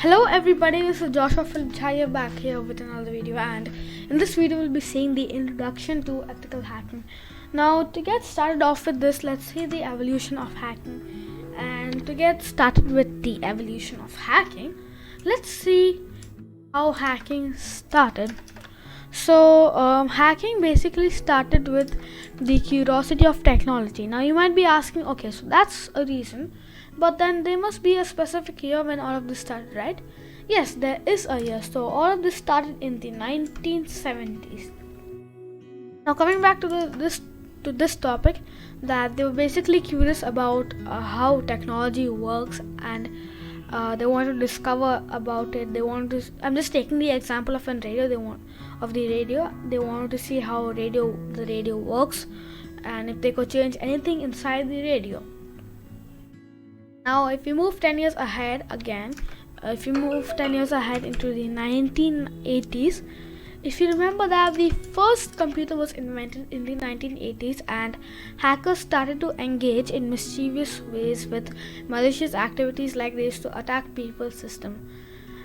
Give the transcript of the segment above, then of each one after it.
Hello everybody, this is Joshua Filchaya back here with another video, and in this video we'll be seeing the introduction to ethical hacking. Now to get started off with this, let's see the evolution of hacking. And to get started with the evolution of hacking, let's see how hacking started. So hacking basically started with the curiosity of technology. Now you might be asking, okay, so that's a reason, but then there must be a specific year when all of this started, right? Yes, there is a year. So all of this started in the 1970s. Now coming back to this topic, that they were basically curious about how technology works, and they want to discover about it. I'm just taking the example of the radio. They wanted to see how the radio works, and if they could change anything inside the radio. Now if you move 10 years ahead into the 1980s, if you remember that the first computer was invented in the 1980s, and hackers started to engage in mischievous ways with malicious activities, like they used to attack people's system.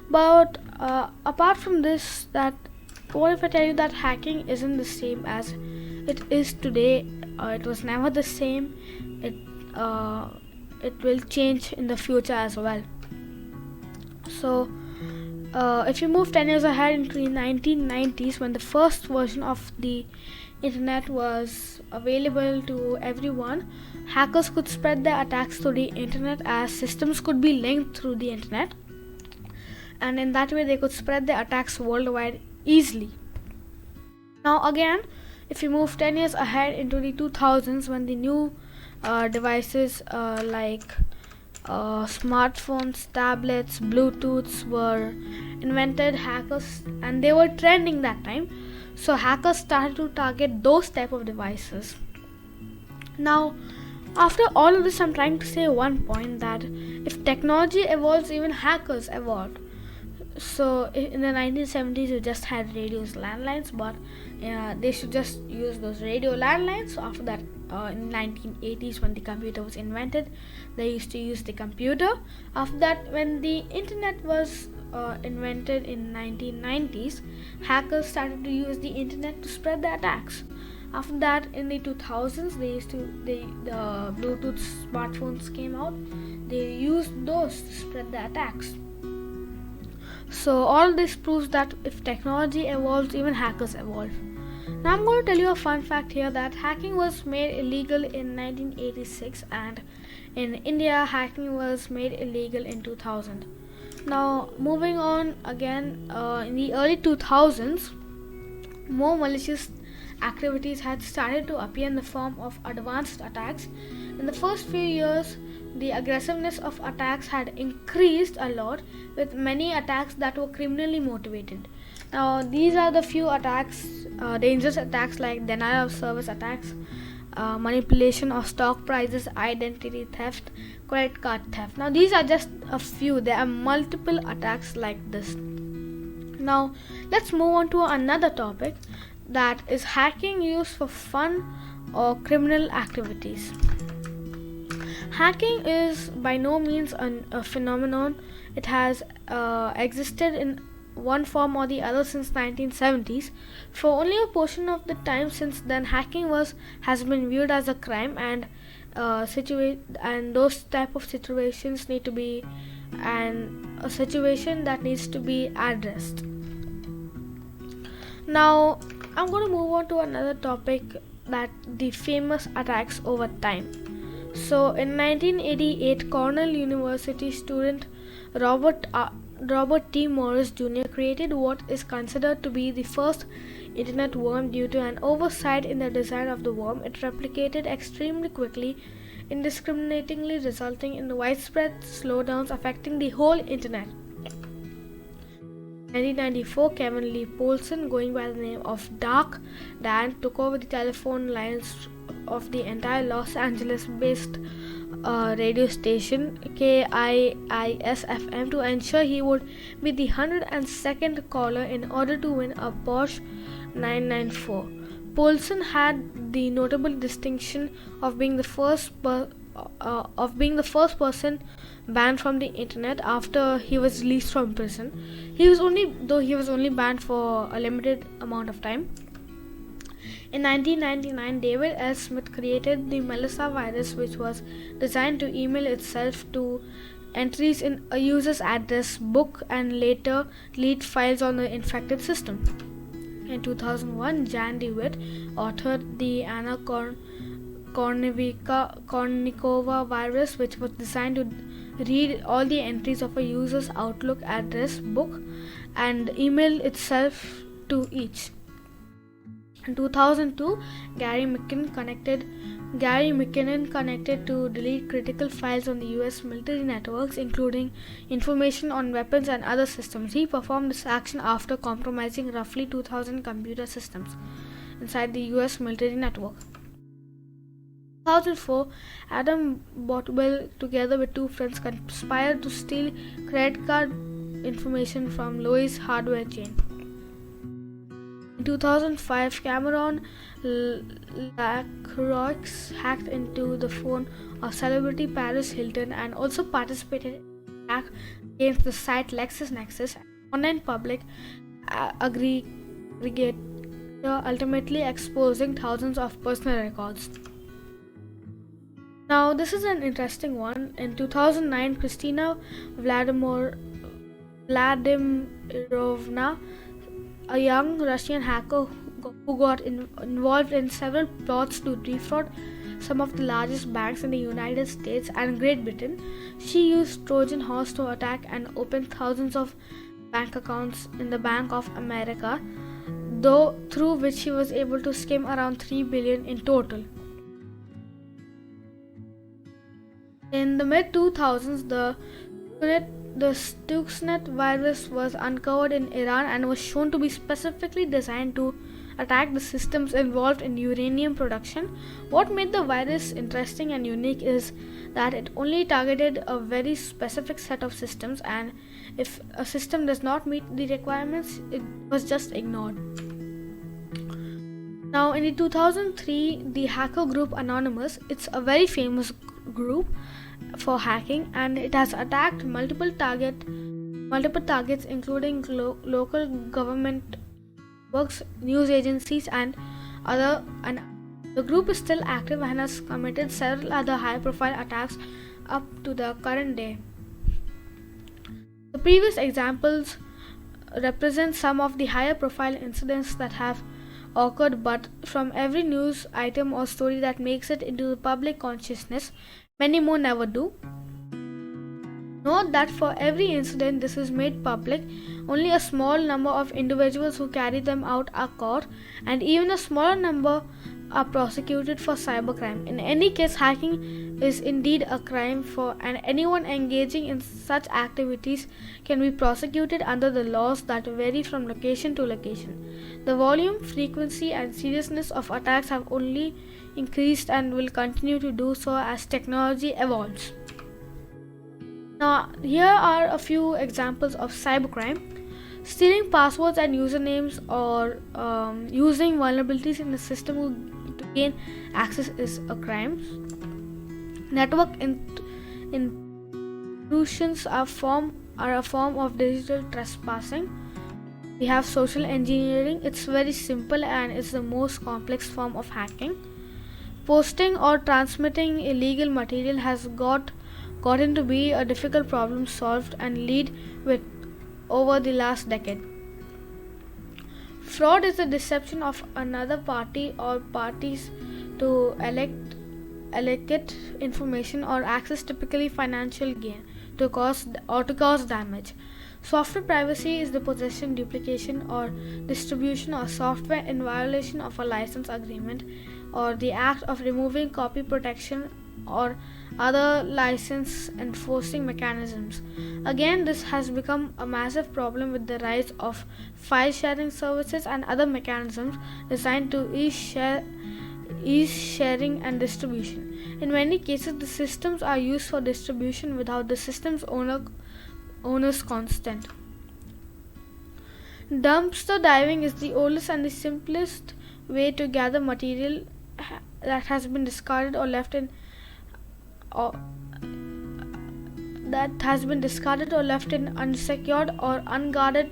But apart from this, that what if I tell you that hacking isn't the same as it is today? It was never the same. It will change in the future as well. So if you move 10 years ahead into the 1990s, when the first version of the internet was available to everyone, hackers could spread their attacks through the internet, as systems could be linked through the internet, and in that way they could spread their attacks worldwide easily. Now again, if you move 10 years ahead into the 2000s, when the new devices like smartphones, tablets, Bluetooths were invented, and they were trending that time, so hackers started to target those type of devices. Now after all of this, I'm trying to say one point, that if technology evolves, even hackers evolved. So in the 1970s you just had radios, landlines, but they should just use those radio landlines. So after that, in 1980s, when the computer was invented, they used to use the computer. After that, when the internet was invented in 1990s, hackers started to use the internet to spread their attacks. After that, in the 2000s, the Bluetooth smartphones came out. They used those to spread their attacks. So all this proves that if technology evolves, even hackers evolve. Now I'm going to tell you a fun fact here, that hacking was made illegal in 1986, and in India hacking was made illegal in 2000. Now moving on again, in the early 2000s, more malicious activities had started to appear in the form of advanced attacks. In the first few years, the aggressiveness of attacks had increased a lot, with many attacks that were criminally motivated. Now these are the few attacks, dangerous attacks like denial of service attacks, manipulation of stock prices, identity theft, credit card theft. Now these are just a few. There are multiple attacks like this. Now let's move on to another topic, that is hacking used for fun or criminal activities. Hacking is by no means a phenomenon. It has existed in one form or the other since 1970s. For only a portion of the time since then, hacking has been viewed as a crime, and those type of situations need to be a situation that needs to be addressed. Now I'm going to move on to another topic, that the famous attacks over time. So in 1988, Cornell University student Robert T. Morris Jr. created what is considered to be the first internet worm. Due to an oversight in the design of the worm, it replicated extremely quickly, indiscriminately, resulting in widespread slowdowns affecting the whole internet. 1994, Kevin Lee Polson, going by the name of Dark Dan, took over the telephone lines of the entire Los Angeles-based radio station KIIS-FM to ensure he would be the 102nd caller in order to win a Porsche 994. Polson had the notable distinction of being the first of being the first person banned from the internet after he was released from prison. He was only banned for a limited amount of time. In 1999, David S. Smith created the Melissa virus, which was designed to email itself to entries in a user's address book and later delete files on the infected system. In 2001, Jan DeWitt authored the Anna Kournikova virus, which was designed to read all the entries of a user's Outlook address book and email itself to each. In 2002, Gary McKinnon connected to delete critical files on the US military networks, including information on weapons and other systems. He performed this action after compromising roughly 2,000 computer systems inside the US military network. In 2004, Adam Botwell, together with two friends, conspired to steal credit card information from Lowe's hardware chain. In 2005, Cameron Lacroix hacked into the phone of celebrity Paris Hilton and also participated in an attack against the site LexisNexis, an online public aggregator, ultimately exposing thousands of personal records. Now, this is an interesting one. In 2009, Kristina Vladimirovna, a young Russian hacker who got involved in several plots to defraud some of the largest banks in the United States and Great Britain. She used Trojan horse to attack and open thousands of bank accounts in the Bank of America, through which she was able to skim around $3 billion in total. In the mid-2000s, the Stuxnet virus was uncovered in Iran and was shown to be specifically designed to attack the systems involved in uranium production. What made the virus interesting and unique is that it only targeted a very specific set of systems, and if a system does not meet the requirements, it was just ignored. Now, in 2003, the hacker group Anonymous, it's a very famous group for hacking, and it has attacked multiple targets, including local government works, news agencies, and other. And the group is still active and has committed several other high-profile attacks up to the current day. The previous examples represent some of the higher-profile incidents that have occurred, but from every news item or story that makes it into the public consciousness, many more never do. Note that for every incident this is made public, only a small number of individuals who carry them out are caught, and even a smaller number are prosecuted for cybercrime. In any case, hacking is indeed a crime, and anyone engaging in such activities can be prosecuted under the laws that vary from location to location. The volume, frequency, and seriousness of attacks have only increased and will continue to do so as technology evolves. Now, here are a few examples of cybercrime. Stealing passwords and usernames, or using vulnerabilities in the system to gain access is a crime. Network intrusions are a form of digital trespassing. We have social engineering. It's very simple and it's the most complex form of hacking. Posting or transmitting illegal material has gotten to be a difficult problem solved and lead with over the last decade. Fraud is the deception of another party or parties to elicit information or access, typically financial gain, to cause damage. Software piracy is the possession, duplication, or distribution of software in violation of a license agreement, or the act of removing copy protection or other license enforcing mechanisms. Again, this has become a massive problem with the rise of file sharing services and other mechanisms designed to ease sharing and distribution. In many cases, the systems are used for distribution without the system's owner's consent. Dumpster diving is the oldest and the simplest way to gather material that has been discarded or left in that has been discarded or left in unsecured or unguarded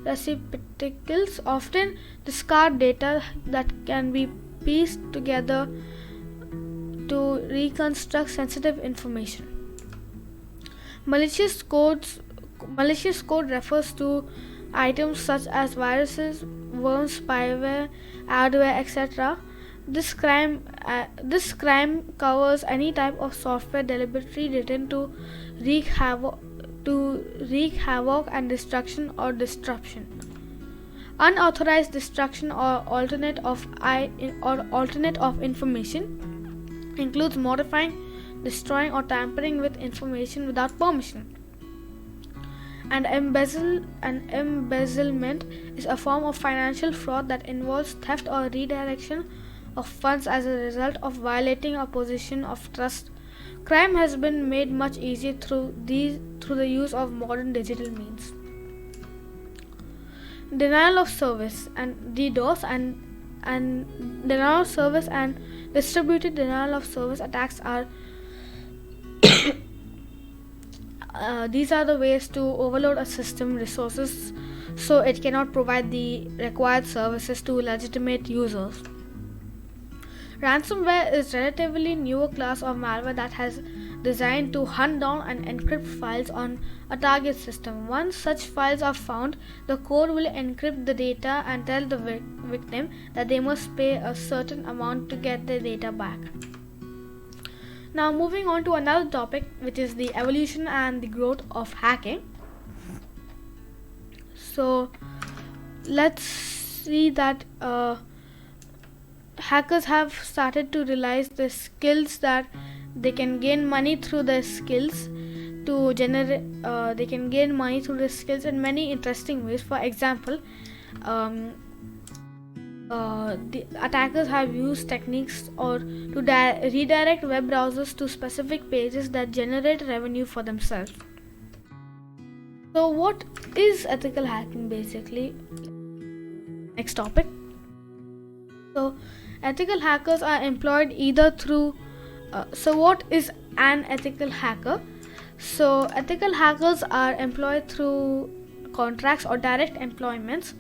receptacles often discard data that can be pieced together to reconstruct sensitive information. Malicious code refers to items such as viruses, worms, spyware, adware, etc. This crime covers any type of software deliberately written to wreak havoc and destruction or disruption. Unauthorized destruction or alternate of information includes modifying, destroying, or tampering with information without permission. And embezzlement is a form of financial fraud that involves theft or redirection of funds as a result of violating a position of trust. Crime has been made much easier through the use of modern digital means. Denial of service and DDoS and denial of service and distributed denial of service attacks are these are the ways to overload a system resources so it cannot provide the required services to legitimate users. Ransomware is a relatively newer class of malware that has designed to hunt down and encrypt files on a target system. Once such files are found, the code will encrypt the data and tell the victim that they must pay a certain amount to get their data back. Now moving on to another topic, which is the evolution and the growth of hacking. So let's see that hackers have started to realize the skills that they can gain money through their skills to generate. They can gain money through their skills in many interesting ways. For example, the attackers have used techniques or to redirect web browsers to specific pages that generate revenue for themselves. So what is ethical hacking basically? Next topic. So ethical hackers are employed either through so what is an ethical hacker? So ethical hackers are employed through contracts or direct employments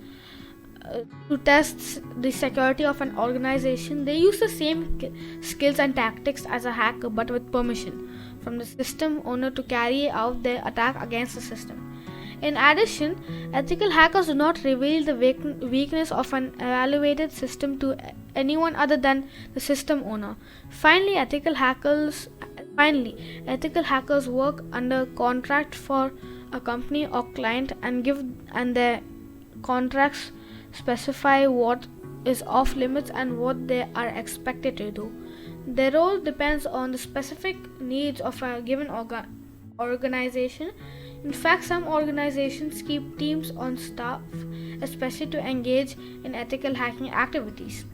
to test the security of an organization. They use the same skills and tactics as a hacker but with permission from the system owner to carry out their attack against the system. In addition, ethical hackers do not reveal the weakness of an evaluated system to anyone other than the system owner. Finally, ethical hackers work under contract for a company or client and their contracts specify what is off limits and what they are expected to do. Their role depends on the specific needs of a given organization. In fact, some organizations keep teams on staff, especially to engage in ethical hacking activities.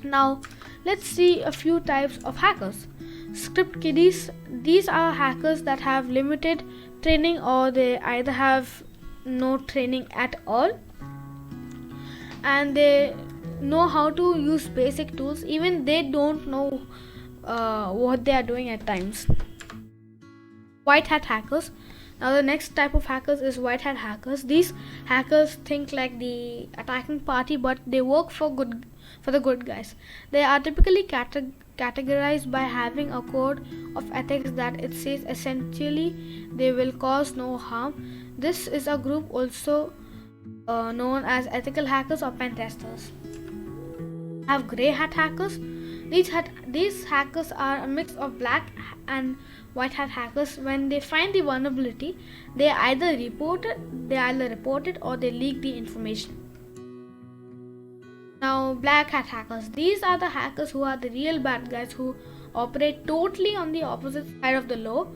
Now, let's see a few types of hackers. Script kiddies. These are hackers that have limited training or they either have no training at all and they know how to use basic tools. Even they don't know what they are doing at times. White hat hackers. Now the next type of hackers is white hat hackers. These hackers think like the attacking party but they work for the good guys. They are typically categorized by having a code of ethics that it says essentially they will cause no harm. This is a group also known as ethical hackers or pen testers. Have gray hat hackers. These hackers are a mix of black and white hat hackers. When they find the vulnerability, they either report it or they leak the information. Now, black hat hackers. These are the hackers who are the real bad guys who operate totally on the opposite side of the law.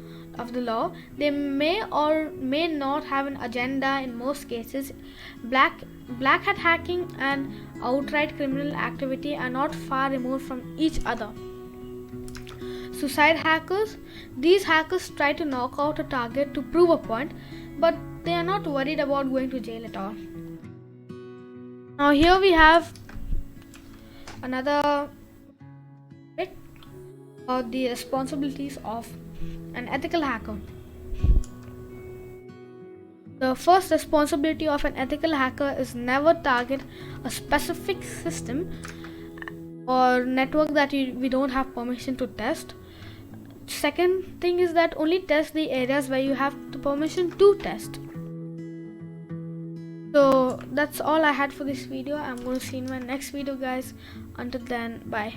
They may or may not have an agenda in most cases. Black hat hacking and outright criminal activity are not far removed from each other. Suicide hackers. These hackers try to knock out a target to prove a point, but they are not worried about going to jail at all. Now here we have another bit. about the responsibilities of an ethical hacker. The first responsibility of an ethical hacker is never target a specific system or network that we don't have permission to test. Second thing is that only test the areas where you have the permission to test. So that's all I had for this video. I'm going to see you in my next video, guys. Until then, bye.